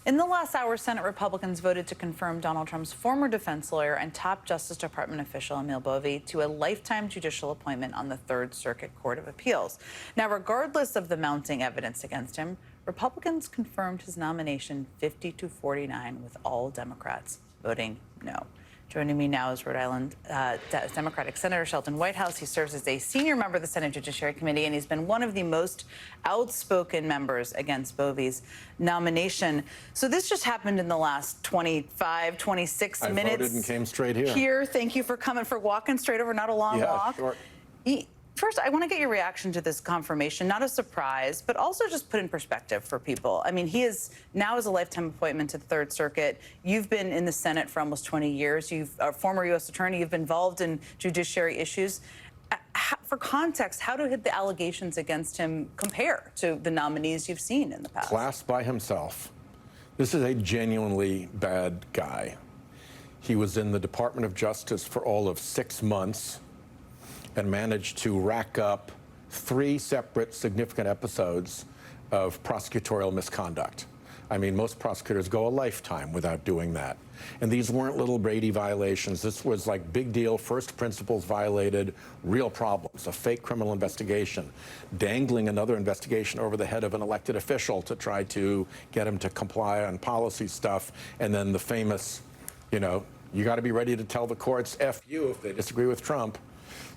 In the last hour, Senate Republicans voted to confirm Donald Trump's former defense lawyer and top Justice Department official, Emil Bove, to a lifetime judicial appointment on the Third Circuit Court of Appeals. Now, regardless of the mounting evidence against him, Republicans confirmed his nomination 50-49, with all Democrats voting no. Joining me now is Rhode Island Democratic Senator Sheldon Whitehouse. He serves as a senior member of the Senate Judiciary Committee, and he's been one of the most outspoken members against Bove's nomination. So this just happened in the last 25, 26 minutes. I voted and came straight here. Thank you for coming, for walking straight over, not a long walk. Sure. First, I want to get your reaction to this confirmation. Not a surprise, but also just put in perspective for people. I mean, he is now is a lifetime appointment to the Third Circuit. You've been in the Senate for almost 20 years. You've a former U.S. attorney. You've been involved in judiciary issues. For context, how do the allegations against him compare to the nominees you've seen in the past? Class by himself. This is a genuinely bad guy. He was in the Department of Justice for all of 6 months and managed to rack up 3 separate significant episodes of prosecutorial misconduct. I mean, most prosecutors go a lifetime without doing that. And these weren't little Brady violations. This was like big deal, first principles violated, real problems, a fake criminal investigation, dangling another investigation over the head of an elected official to try to get him to comply on policy stuff, and then the famous, you got to be ready to tell the courts F you if they disagree with Trump.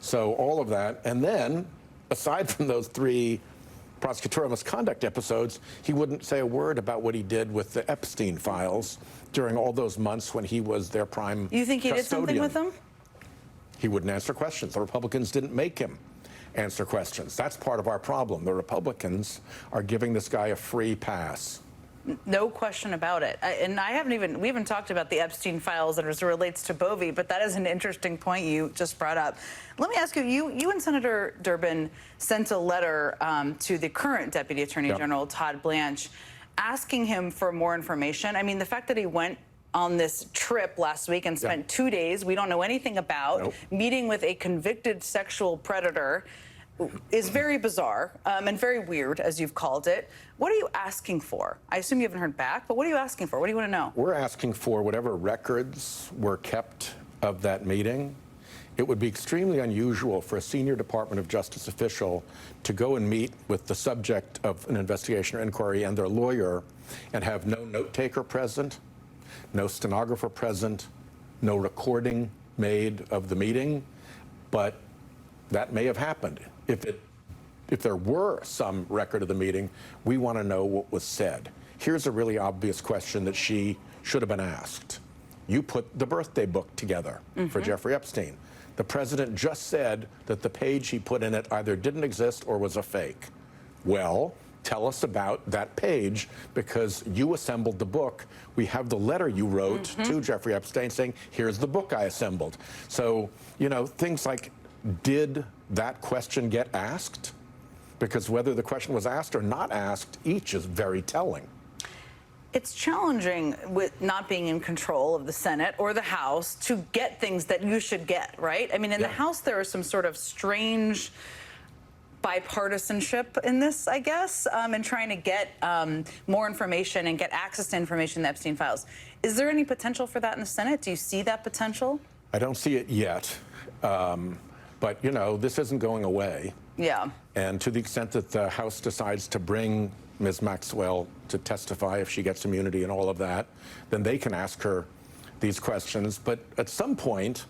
So all of that, and then, aside from those 3 prosecutorial misconduct episodes, he wouldn't say a word about what he did with the Epstein Files during all those months when he was their prime You think he did something with them? He wouldn't answer questions. The Republicans didn't make him answer questions. That's part of our problem. The Republicans are giving this guy a free pass. No question about it. And we haven't talked about the Epstein Files as it relates to Bove, but that is an interesting point you just brought up. Let me ask you, you and Senator Durbin sent a letter to the current Deputy Attorney General, Todd Blanch, asking him for more information. I mean, the fact that he went on this trip last week and spent 2 days we don't know anything about, meeting with a convicted sexual predator, is very bizarre and very weird, as you've called it. What are you asking for? I assume you haven't heard back, but what are you asking for? What do you want to know? We're asking for whatever records were kept of that meeting. It would be extremely unusual for a senior Department of Justice official to go and meet with the subject of an investigation or inquiry and their lawyer and have no note taker present, no stenographer present, no recording made of the meeting. But that may have happened. If there were some record of the meeting, we want to know what was said. Here's a really obvious question that she should have been asked. You put the birthday book together for Jeffrey Epstein. The president just said that the page he put in it either didn't exist or was a fake. Well, tell us about that page, because you assembled the book. We have the letter you wrote to Jeffrey Epstein saying, here's the book I assembled. So, things like, did that question get asked? Because whether the question was asked or not asked, each is very telling. It's challenging with not being in control of the Senate or the House to get things that you should get, right? I mean, in the House, there is some sort of strange bipartisanship in this, I guess, and trying to get more information and get access to information in the Epstein Files. Is there any potential for that in the Senate? Do you see that potential? I don't see it yet. But, this isn't going away. Yeah. And to the extent that the House decides to bring Ms. Maxwell to testify, if she gets immunity and all of that, then they can ask her these questions. But at some point,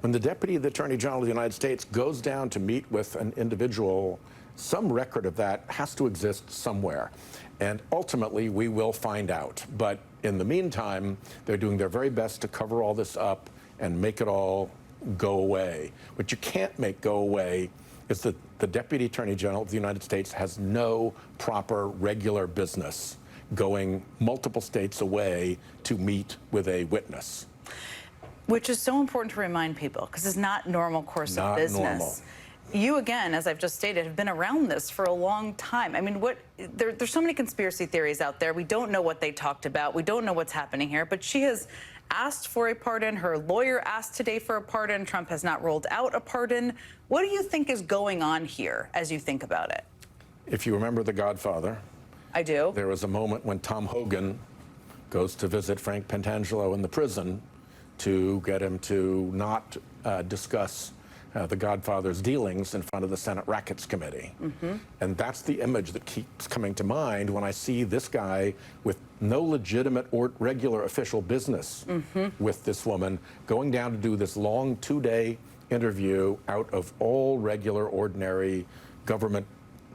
when the Deputy Attorney General of the United States goes down to meet with an individual, some record of that has to exist somewhere. And ultimately, we will find out. But in the meantime, they're doing their very best to cover all this up and make it all go away. What you can't make go away is that the Deputy Attorney General of the United States has no proper regular business going multiple states away to meet with a witness. Which is so important to remind people, because it's not normal course of business. Normal. You, again, as I've just stated, have been around this for a long time. I mean, there's so many conspiracy theories out there. We don't know what they talked about. We don't know what's happening here. But she has asked for a pardon. Her lawyer asked today for a pardon. Trump has not rolled out a pardon. What do you think is going on here as you think about it? If you remember The Godfather, I do. There was a moment when Tom Hogan goes to visit Frank Pentangelo in the prison to get him to not discuss the Godfather's dealings in front of the Senate Rackets Committee. And that's the image that keeps coming to mind when I see this guy with no legitimate or regular official business with this woman going down to do this long 2-day interview out of all regular, ordinary government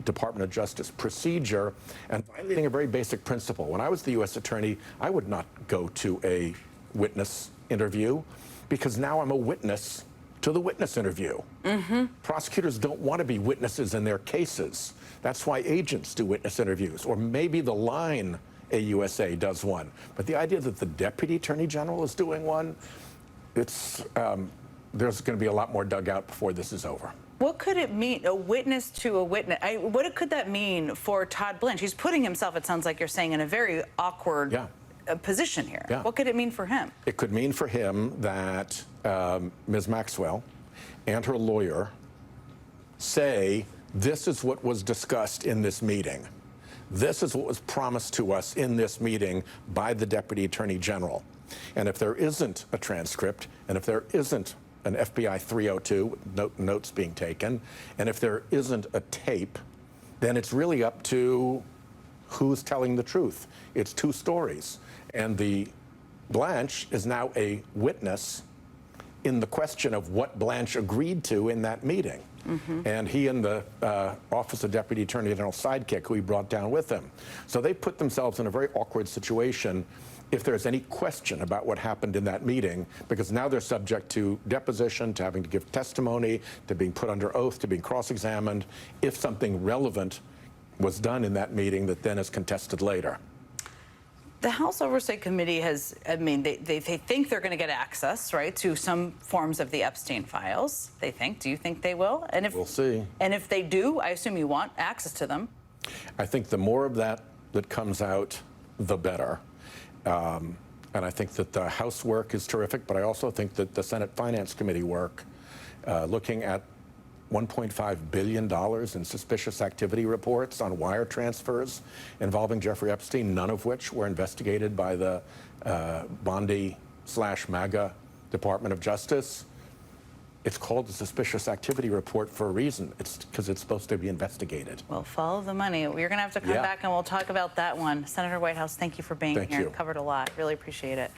Department of Justice procedure and violating a very basic principle. When I was the U.S. Attorney, I would not go to a witness interview because now I'm a witness to the witness interview. Prosecutors don't want to be witnesses in their cases. That's why agents do witness interviews, or maybe the line AUSA does one. But the idea that the Deputy Attorney General is doing one, it's there's going to be a lot more dug out before this is over. What could it mean, a witness to a witness? What could that mean for Todd Blanch? He's putting himself, it sounds like you're saying, in a very awkward position here. What could it mean for him? It could mean for him that Ms. Maxwell and her lawyer say, this is what was discussed in this meeting. This is what was promised to us in this meeting by the Deputy Attorney General. And if there isn't a transcript, and if there isn't an FBI 302, notes being taken, and if there isn't a tape, then it's really up to who's telling the truth. It's two stories. And the Blanch is now a witness in the question of what Blanch agreed to in that meeting. And he and the Office of Deputy Attorney General sidekick, who he brought down with him. So they put themselves in a very awkward situation if there's any question about what happened in that meeting, because now they're subject to deposition, to having to give testimony, to being put under oath, to being cross-examined, if something relevant was done in that meeting that then is contested later. The House Oversight Committee has, I mean, they think they're going to get access, right, to some forms of the Epstein files, they think. Do you think they will? And if, we'll see. And if they do, I assume you want access to them. I think the more of that comes out, the better. And I think that the House work is terrific, but I also think that the Senate Finance Committee work, looking at $1.5 billion in suspicious activity reports on wire transfers involving Jeffrey Epstein, none of which were investigated by the Bondi/MAGA Department of Justice. It's called the suspicious activity report for a reason. It's because it's supposed to be investigated. Well, follow the money. We're going to have to come back and we'll talk about that one. Senator Whitehouse, thank you for being here. You. Covered a lot. Really appreciate it.